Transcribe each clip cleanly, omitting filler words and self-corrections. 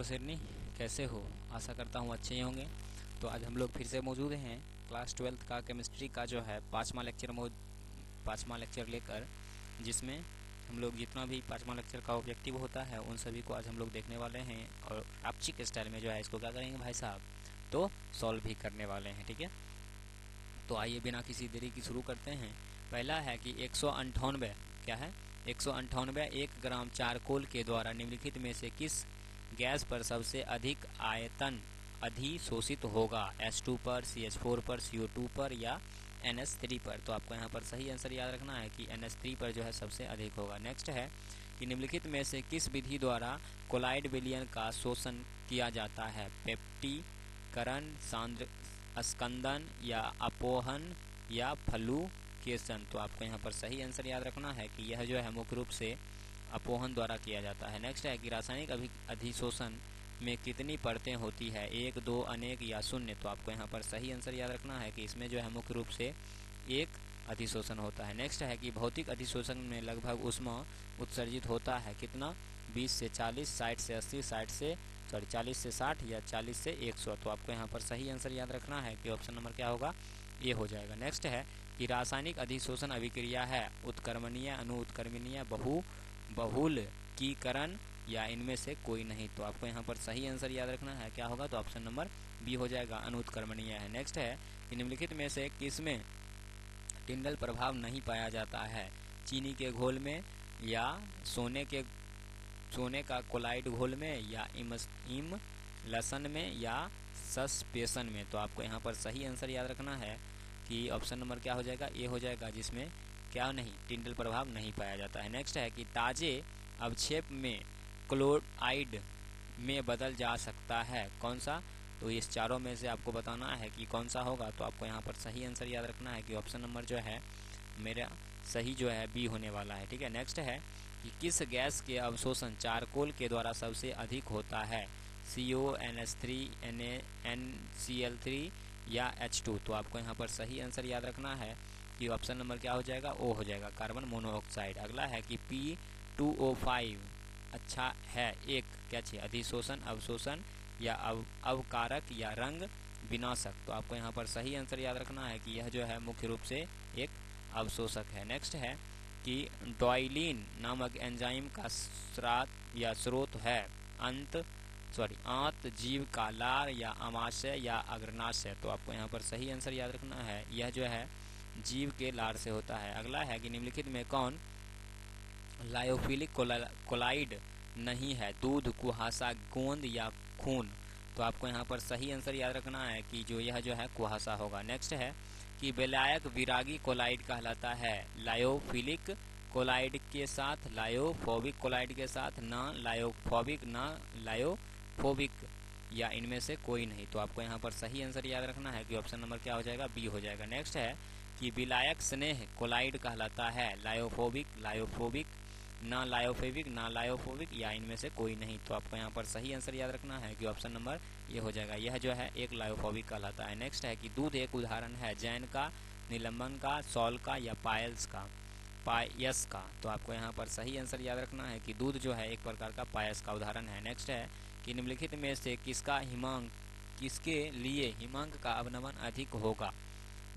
शेरनी, कैसे हो? आशा करता हूँ अच्छे ही होंगे। तो आज हम लोग फिर से मौजूद हैं क्लास 12th का केमिस्ट्री का जो है पाँचवा लेक्चर लेकर, जिसमें हम लोग जितना भी पाँचवा लेक्चर का ऑब्जेक्टिव होता है उन सभी को आज हम लोग देखने वाले हैं और आपचिक स्टाइल में जो है इसको क्या करेंगे भाई साहब, तो सॉल्व भी करने वाले हैं। ठीक है, तो आइए बिना किसी देरी की शुरू करते हैं। पहला है कि 198 क्या है? 198 1 ग्राम चारकोल के द्वारा निम्नलिखित में से किस गैस पर सबसे अधिक आयतन अधिशोषित होगा? H2 पर, CH4 पर, CO2 पर या NH3 पर? तो आपको यहाँ पर सही आंसर याद रखना है कि NH3 पर जो है सबसे अधिक होगा। नेक्स्ट है कि निम्नलिखित में से किस विधि द्वारा कोलाइड विलयन का शोषण किया जाता है? पेप्टिकरण, स्कंदन या अपोहन या फ्लूकेशन? तो आपको यहाँ पर सही आंसर याद रखना है कि यह जो है मुख्य रूप से अपोहन द्वारा किया जाता है। नेक्स्ट है कि रासायनिक अधिशोषण में कितनी परतें होती है? 1, 2, अनेक या शून्य? तो आपको यहाँ पर सही आंसर याद रखना है कि इसमें जो है मुख्य रूप से एक अधिशोषण होता है। नेक्स्ट है कि भौतिक अधिशोषण में लगभग ऊष्मा उत्सर्जित होता है कितना? 20 से 40, 60 से 80, 40 से 60 या 40 से 100? तो आपको यहाँ पर सही आंसर याद रखना है कि ऑप्शन नंबर क्या होगा? ये हो जाएगा। नेक्स्ट है कि रासायनिक अधिशोषण अभिक्रिया है उत्क्रमणीय, अणु उत्क्रमणीय, बहुलकीकरण या इनमें से कोई नहीं? तो आपको यहाँ पर सही आंसर याद रखना है, क्या होगा? तो ऑप्शन नंबर बी हो जाएगा, अणु उत्क्रमणीय है। नेक्स्ट है कि निम्नलिखित में से किसमें टिंडल प्रभाव नहीं पाया जाता है? चीनी के घोल में या सोने का कोलाइड घोल में या इमल्सन में या सस्पेंशन में? तो आपको यहाँ पर सही आंसर याद रखना है कि ऑप्शन नंबर क्या हो जाएगा? ए हो जाएगा, जिसमें क्या नहीं, टिंडल प्रभाव नहीं पाया जाता है। नेक्स्ट है कि ताजे अवक्षेप में क्लोराइड में बदल जा सकता है, कौन सा? तो इस चारों में से आपको बताना है कि कौन सा होगा। तो आपको यहाँ पर सही आंसर याद रखना है कि ऑप्शन नंबर जो है मेरा सही जो है बी होने वाला है। ठीक है, नेक्स्ट है कि किस गैस के अवशोषण चारकोल के द्वारा सबसे अधिक होता है? CO, NH3, NCl3 या H2? तो आपको यहाँ पर सही आंसर याद रखना है कि ऑप्शन नंबर क्या हो जाएगा? ओ हो जाएगा, कार्बन मोनोऑक्साइड। अगला है कि P2O5 अच्छा है एक क्या चाहिए? अधिशोषण, अवशोषण या अवकारक या रंग विनाशक? तो आपको यहाँ पर सही आंसर याद रखना है कि यह जो है मुख्य रूप से एक अवशोषक है। नेक्स्ट है कि डॉयलिन नामक एंजाइम का स्रोत है आंत जीव का लार या अमाशय या अग्रनाशय? तो आपको यहाँ पर सही आंसर याद रखना है, यह जो है जीव के लार से होता है। अगला है कि निम्नलिखित में कौन लायोफिलिक कोलाइड नहीं है? दूध, कुहासा, गोंद या खून? तो आपको यहाँ पर सही आंसर याद रखना है कि यह जो है कुहासा होगा। नेक्स्ट है कि विलायक विरागी कोलाइड कहलाता है लायोफिलिक कोलाइड के साथ, लायोफोबिक कोलाइड के साथ, ना लायोफोबिक ना लायोफोबिक या इनमें से कोई नहीं? तो आपको यहाँ पर सही आंसर याद रखना है कि ऑप्शन नंबर क्या हो जाएगा? बी हो जाएगा। नेक्स्ट है कि विलायक स्नेह कोलाइड कहलाता है लायोफोबिक, ना लायोफेबिक, ना लायोफोबिक या इनमें से कोई नहीं? तो आपको यहाँ पर सही आंसर याद रखना है कि ऑप्शन नंबर ये हो जाएगा, यह जो है एक लायोफोबिक कहलाता है। नेक्स्ट है कि दूध एक उदाहरण है जैन का, निलंबन का, सॉल का या पायस का? तो आपको यहाँ पर सही आंसर याद रखना है कि दूध जो है एक प्रकार का पायस का उदाहरण है। नेक्स्ट है कि निम्नलिखित में से किसके लिए हिमांक का अवनमन अधिक होगा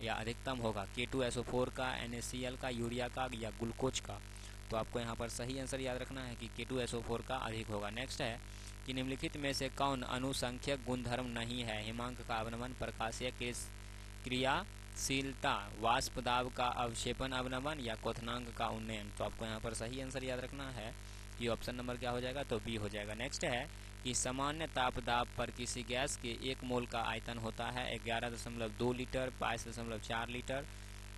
या अधिकतम होगा? K2SO4 का, NaCl का, यूरिया का या ग्लूकोज का? तो आपको यहाँ पर सही आंसर याद रखना है कि K2SO4 का अधिक होगा। नेक्स्ट है कि निम्नलिखित में से कौन अनुसंख्यक गुणधर्म नहीं है? हिमांक का अवनमन, प्रकाशीय क्रियाशीलता, वाष्प दाब का अवक्षेपण अवनमन या क्वथनांक का उन्नयन? तो आपको यहाँ पर सही आंसर याद रखना है कि ऑप्शन नंबर क्या हो जाएगा? तो बी हो जाएगा। नेक्स्ट है कि सामान्य ताप दाब पर किसी गैस के 1 मोल का आयतन होता है 11.2 लीटर, 22.4 लीटर,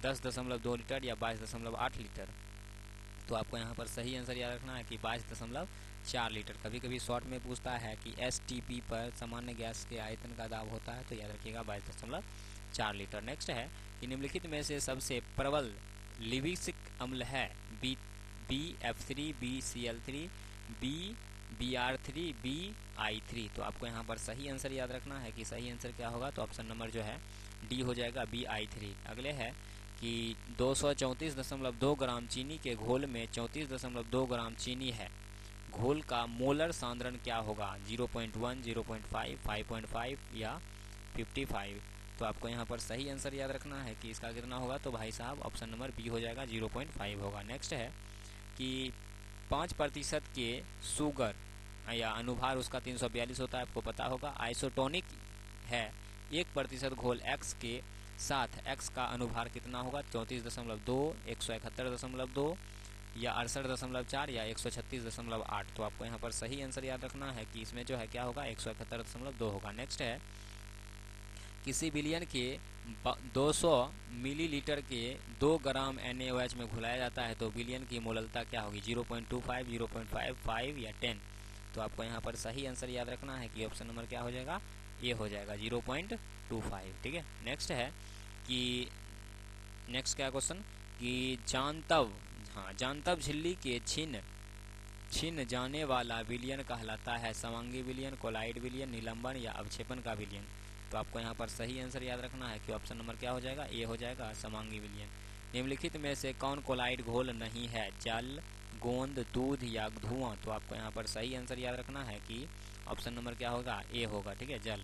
10.2 लीटर या 22.8 लीटर? तो आपको यहाँ पर सही आंसर याद रखना है कि 22.4 लीटर। कभी कभी शॉर्ट में पूछता है कि STP पर सामान्य गैस के आयतन का दाब होता है, तो याद रखिएगा 22.4 लीटर। नेक्स्ट है कि निम्नलिखित में से सबसे प्रबल लिविसिक अम्ल है? BF3, BCl3, BR3, BI3? तो आपको यहाँ पर सही आंसर याद रखना है कि सही आंसर क्या होगा? तो ऑप्शन नंबर जो है डी हो जाएगा, BI3। अगले है कि 234.2 ग्राम चीनी के घोल में 34.2 ग्राम चीनी है घोल का मोलर सांद्रण क्या होगा, 0.1, 0.5, 5.5 या 55। तो आपको यहाँ पर सही आंसर याद रखना है कि इसका कितना होगा, तो भाई साहब ऑप्शन नंबर बी हो जाएगा, 0.5 होगा। नेक्स्ट है कि 5% के शुगर या अनुभार उसका 342 होता है, आपको पता होगा। आइसोटोनिक है 1% घोल x के साथ x का अनुभार कितना होगा, 34.2, 171.2 या 68.4 या 136.8। तो आपको यहाँ पर सही आंसर याद रखना है कि इसमें जो है क्या होगा, 171.2 होगा। नेक्स्ट है किसी विलयन के 200 मिलीलीटर के 2 ग्राम NaOH में घुलाया जाता है तो विलयन की मोललता क्या होगी, 0.25, 0.55 या 10। तो आपको यहाँ पर सही आंसर याद रखना है कि ऑप्शन नंबर क्या हो जाएगा, ए हो जाएगा, 0.25। ठीक है। नेक्स्ट है कि नेक्स्ट क्या क्वेश्चन कि जानतव, हाँ, जानतव झिल्ली के छिन जाने वाला विलयन कहलाता है समांगी विलयन, कोलाइड विलयन, निलंबन या अवक्षेपण का विलयन। तो आपको यहाँ पर सही आंसर याद रखना है कि ऑप्शन नंबर क्या हो जाएगा, ए हो जाएगा, समांगी विलयन। निम्नलिखित में से कौन कोलाइड घोल नहीं है, जल, गोंद, दूध या धुआं। तो आपको यहाँ पर सही आंसर याद रखना है कि ऑप्शन नंबर क्या होगा, ए होगा। ठीक है, जल।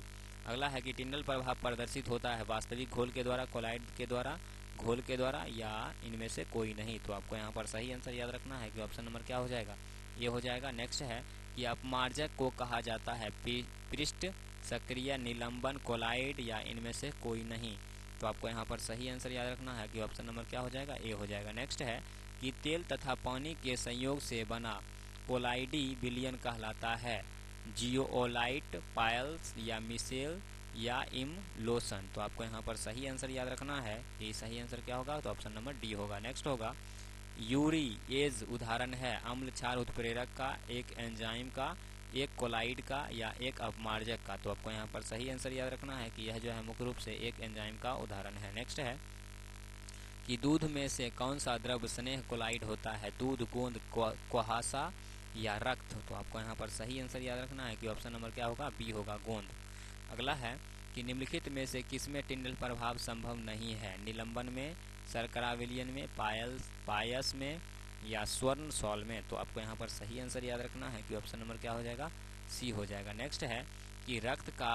अगला है कि टिंडल प्रभाव प्रदर्शित होता है वास्तविक घोल के द्वारा, कोलाइड के द्वारा, घोल के द्वारा या इनमें से कोई नहीं। तो आपको यहाँ पर सही आंसर याद रखना है कि ऑप्शन नंबर क्या हो जाएगा, ये हो जाएगा। नेक्स्ट है कि अपमार्जक को कहा जाता है पृष्ठ, सक्रिय, निलंबन, कोलाइड या इनमें से कोई नहीं। तो आपको यहाँ पर सही आंसर याद रखना है कि ऑप्शन नंबर क्या हो जाएगा, ए हो जाएगा। नेक्स्ट है कि तेल तथा पानी के संयोग से बना कोलाइडी विलयन कहलाता है जियोलाइट, पायल्स या मिसेल या इमलोशन। तो आपको यहाँ पर सही आंसर याद रखना है कि सही आंसर क्या होगा, तो ऑप्शन नंबर डी होगा। नेक्स्ट होगा यूरिएज उदाहरण है अम्ल क्षार उत्प्रेरक का, एक एंजाइम का, एक कोलाइड का या एक अपमार्जक का। तो आपको यहाँ पर सही आंसर याद रखना है कि यह जो है मुख्य रूप से एक एंजाइम का उदाहरण है। नेक्स्ट है कि दूध में से कौन सा द्रव स्नेह कोलाइड होता है, दूध, गोंद, कुहासा या रक्त। तो आपको यहाँ पर सही आंसर याद रखना है कि ऑप्शन नंबर क्या होगा, बी होगा, गोंद। अगला है कि निम्नलिखित में से किसमें टिंडल प्रभाव संभव नहीं है, निलंबन में, शर्करा विलयन में, पायस में या स्वर्ण सॉल में। तो आपको यहाँ पर सही आंसर याद रखना है कि ऑप्शन नंबर क्या हो जाएगा, सी हो जाएगा। नेक्स्ट है कि रक्त का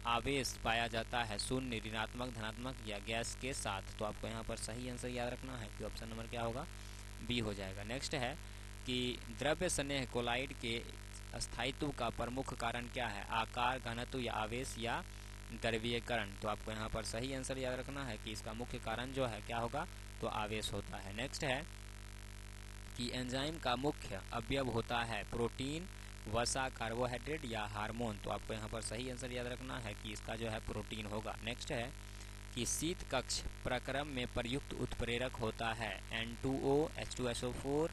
आवेश पाया जाता है शून्य, ऋणात्मक, धनात्मक या गैस के साथ। तो आपको यहाँ पर सही आंसर याद रखना है कि ऑप्शन नंबर क्या होगा, बी हो जाएगा। नेक्स्ट है कि द्रव्य स्नेह कोलाइड के स्थायित्व का प्रमुख कारण क्या है, आकार, घनत्व या आवेश या द्रव्यीकरण। तो आपको यहाँ पर सही आंसर याद रखना है कि इसका मुख्य कारण जो है क्या होगा, तो आवेश होता है। नेक्स्ट है कि एंजाइम का मुख्य अवयव होता है प्रोटीन, वसा, कार्बोहाइड्रेट या हार्मोन। तो आपको यहाँ पर सही आंसर याद रखना है कि इसका जो है प्रोटीन होगा। नेक्स्ट है कि शीत कक्ष प्रक्रम में प्रयुक्त उत्प्रेरक होता है N2O, H2SO4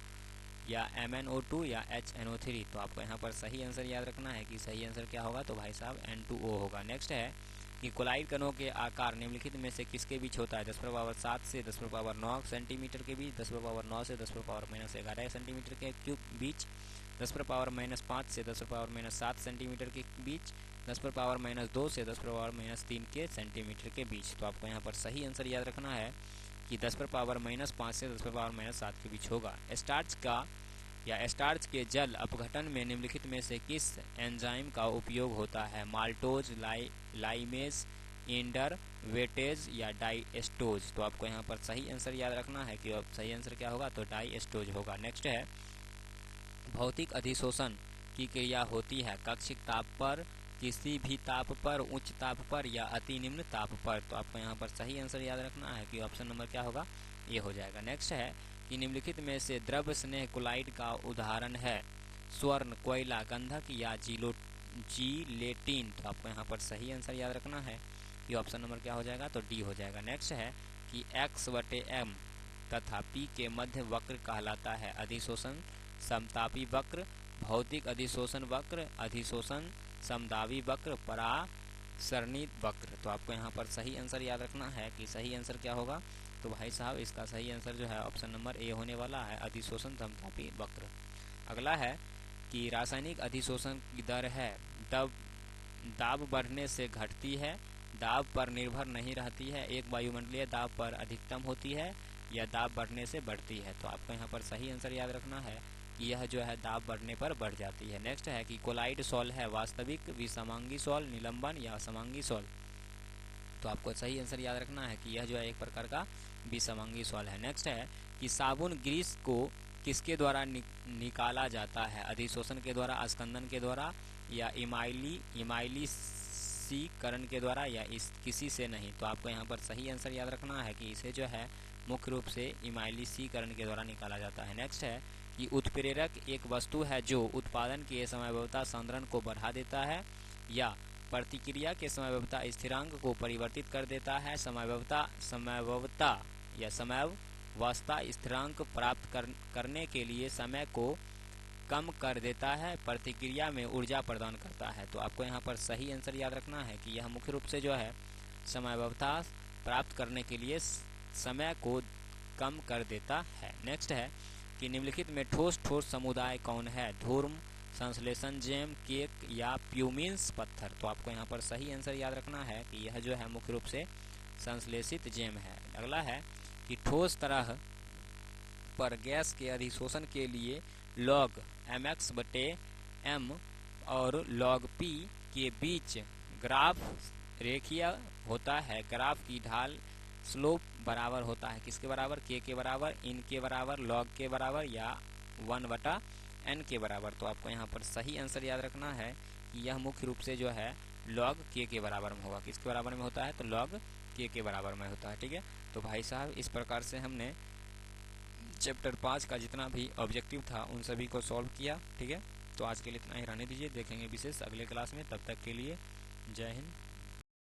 या MnO2 या HNO3। तो आपको यहाँ पर सही आंसर याद रखना है कि सही आंसर क्या होगा, तो भाई साहब N2O होगा। नेक्स्ट है कि कोलाइड कणों के आकार निम्नलिखित में से किसके बीच होता है, 10⁻7 से 10⁻9 सेंटीमीटर के बीच, 10⁻9 से 10⁻−11 सेंटीमीटर के बीच, 10⁻−5 से 10⁻−7 सेंटीमीटर के बीच, 10⁻−2 से 10⁻−3 के सेंटीमीटर के बीच। तो आपको यहाँ पर सही आंसर याद रखना है कि 10⁻−5 से 10⁻−7 के बीच होगा। स्टार्च का या स्टार्च के जल अपघटन में निम्नलिखित में से किस एंजाइम का उपयोग होता है, माल्टोज, लाइमेज, इंडर वेटेज या डाइएस्टोज। तो आपको यहाँ पर सही आंसर याद रखना है कि सही आंसर क्या होगा, तो डाइएस्टोज होगा। नेक्स्ट है भौतिक अधिशोषण की क्रिया होती है कक्षिक ताप पर, किसी भी ताप पर, उच्च ताप पर या अति निम्न ताप पर। तो आपको यहाँ पर सही आंसर याद रखना है कि ऑप्शन नंबर क्या होगा, ये हो जाएगा। नेक्स्ट है कि निम्नलिखित में से द्रव्य स्नेह कोलाइड का उदाहरण है स्वर्ण, कोयला, गंधक या जिलेटिन। तो आपको यहाँ पर सही आंसर याद रखना है कि ऑप्शन नंबर क्या हो जाएगा, तो डी हो जाएगा। नेक्स्ट है कि x/m तथा p के मध्य वक्र कहलाता है अधिशोषण समतापी वक्र, भौतिक अधिशोषण वक्र, अधिशोषण समदाबी वक्र, परासरणित वक्र। तो आपको यहाँ पर सही आंसर याद रखना है कि सही आंसर क्या होगा, तो भाई साहब इसका सही आंसर जो है ऑप्शन नंबर ए होने वाला है, अधिशोषण समतापी वक्र। अगला है कि रासायनिक अधिशोषण की दर है दाब बढ़ने से घटती है, दाब पर निर्भर नहीं रहती है, एक वायुमंडलीय दाब पर अधिकतम होती है या दाब बढ़ने से बढ़ती है। तो आपको यहाँ पर सही आंसर याद रखना है कि यह जो है दाब बढ़ने पर बढ़ जाती है। नेक्स्ट है कि कोलाइड सॉल है वास्तविक विसमांगी सॉल, निलंबन या समांगी सॉल। तो आपको सही आंसर याद रखना है कि यह जो है एक प्रकार का विसमांगी सॉल है। नेक्स्ट है कि साबुन ग्रीस को किसके द्वारा निकाला जाता है, अधिशोषण के द्वारा, अस्कंदन के द्वारा या इमाइलीसीकरण के द्वारा या किसी से नहीं। तो आपको यहाँ पर सही आंसर याद रखना है कि इसे जो है मुख्य रूप से इमाइलीसीकरण के द्वारा निकाला जाता है। नेक्स्ट है कि उत्प्रेरक एक वस्तु है जो उत्पादन के समयवता सांद्रण को बढ़ा देता है या प्रतिक्रिया के समयवता स्थिरांक को परिवर्तित कर देता है। समयवता या समयावस्था स्थिरांक प्राप्त करने के लिए समय को कम कर देता है, प्रतिक्रिया में ऊर्जा प्रदान करता है। तो आपको यहाँ पर सही आंसर याद रखना है कि यह मुख्य रूप से जो है समयावस्था प्राप्त करने के लिए समय को कम कर देता है। नेक्स्ट है कि निम्नलिखित में ठोस समुदाय कौन है, धूम्र, संश्लेषण जेम, केक या प्यूमिन्स पत्थर। तो आपको यहाँ पर सही आंसर याद रखना है कि यह जो है मुख्य रूप से संश्लेषित जेम है। अगला है कि ठोस तरह पर गैस के अधिशोषण के लिए log mx/m और log p के बीच ग्राफ रेखीय होता है। ग्राफ की ढाल स्लोप बराबर होता है किसके बराबर, k के बराबर, इन के बराबर, log के बराबर या 1/n के बराबर। तो आपको यहाँ पर सही आंसर याद रखना है कि यह मुख्य रूप से जो है log k के बराबर में होगा। किसके बराबर में होता है, तो log k के बराबर में होता है। ठीक है, तो भाई साहब इस प्रकार से हमने चैप्टर 5 का जितना भी ऑब्जेक्टिव था उन सभी को सॉल्व किया। ठीक है, तो आज के लिए इतना ही रहने दीजिए, देखेंगे विशेष अगले क्लास में। तब तक के लिए जय हिंद।